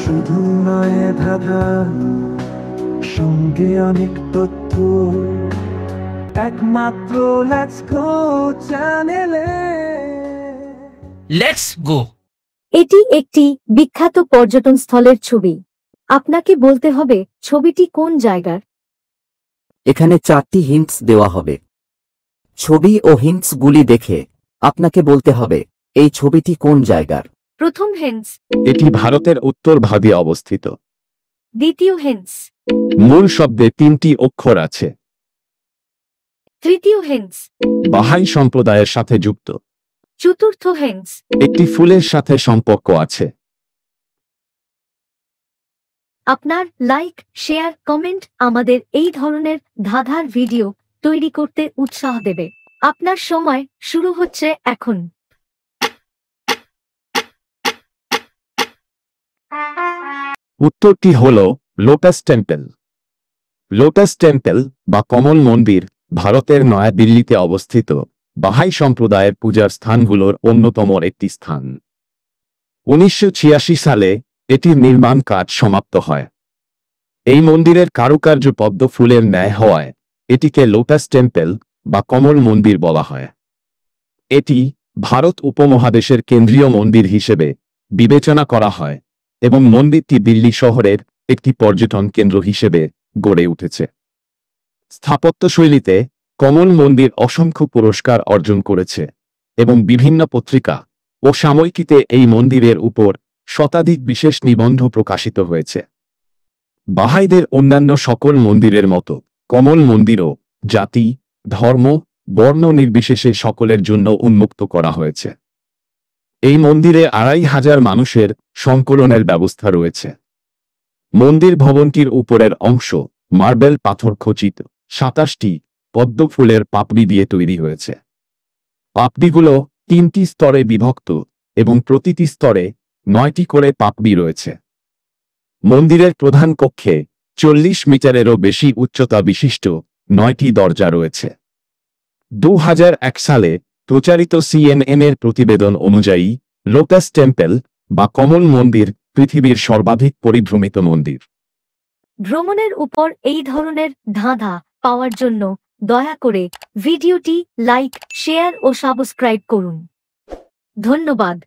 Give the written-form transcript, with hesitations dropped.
শুধু নয় ধাঁধা, সঙ্গে অনেক তথ্য, একমাত্র লেটস গো চ্যানেলে। Let's go. এটি একটি বিখ্যাত পর্যটন স্থলের ছবি। আপনাকে বলতে হবে ছবিটি কোন জায়গার। এখানে 4টি হিন্টস দেওয়া হবে। ছবি ও হিন্টসগুলি দেখে আপনাকে বলতে হবে এই ছবিটি কোন জায়গার। প্রথম হিন্টস। এটি ভারতের উত্তর ভাগে অবস্থিত। দ্বিতীয় হিন্টস। মূল শব্দে 3টি অক্ষর আছে। তৃতীয় হিন্টস। বাহাই সম্প্রদায়ের সাথে যুক্ত। চতুর্থ হিন্টস। একটি ফুলের সাথে সম্পর্ক আছে। আপনার লাইক, শেয়ার, কমেন্ট আমাদের এই ধরনের ধাঁধার ভিডিও তৈরি করতে উৎসাহ দেবে। আপনার সময় শুরু হচ্ছে এখন। উত্তরটি হল লোটাস টেম্পল। লোটাস টেম্পল বা কমল মন্দির ভারতের নয়াদিল্লিতে অবস্থিত বাহাই সম্প্রদায়ের পূজার স্থানগুলোর অন্যতম একটি স্থান। 1986 সালে এটির নির্মাণ কাজ সমাপ্ত হয়। এই মন্দিরের কারুকার্য পদ্ম ফুলের ন্যায় হওয়ায় এটিকে লোটাস টেম্পল বা কমল মন্দির বলা হয়। এটি ভারত উপমহাদেশের কেন্দ্রীয় মন্দির হিসেবে বিবেচনা করা হয় এবং মন্দিরটি দিল্লি শহরের একটি পর্যটন কেন্দ্র হিসেবে গড়ে উঠেছে। স্থাপত্যশৈলীতে কমল মন্দির অসংখ্য পুরস্কার অর্জন করেছে এবং বিভিন্ন পত্রিকা ও সাময়িকীতে এই মন্দিরের উপর শতাধিক বিশেষ নিবন্ধ প্রকাশিত হয়েছে। বাহাইদের অন্যান্য সকল মন্দিরের মতো কমল মন্দিরও জাতি, ধর্ম, বর্ণ নির্বিশেষে সকলের জন্য উন্মুক্ত করা হয়েছে। এই মন্দিরে 2500 মানুষের সংকলনের ব্যবস্থা রয়েছে। মন্দির ভবনটির উপরের অংশ মার্বেল পাথর খচিত 27টি পদ্ম ফুলের পাপড়ি দিয়ে তৈরি হয়েছে। পাপড়িগুলো 3টি স্তরে বিভক্ত এবং প্রতিটি স্তরে 9টি করে পাপড়ি রয়েছে। মন্দিরের প্রধান কক্ষে 40 মিটারেরও বেশি উচ্চতা বিশিষ্ট 9টি দরজা রয়েছে। 2001 সালে প্রচারিত CNN-এর প্রতিবেদন অনুযায়ী লোটাস টেম্পল বা কমল মন্দির পৃথিবীর সর্বাধিক পরিভ্রমিত মন্দির। ভ্রমণের উপর এই ধরনের ধাঁধা পাওয়ার জন্য দয়া করে ভিডিওটি লাইক, শেয়ার ও সাবস্ক্রাইব করুন। ধন্যবাদ।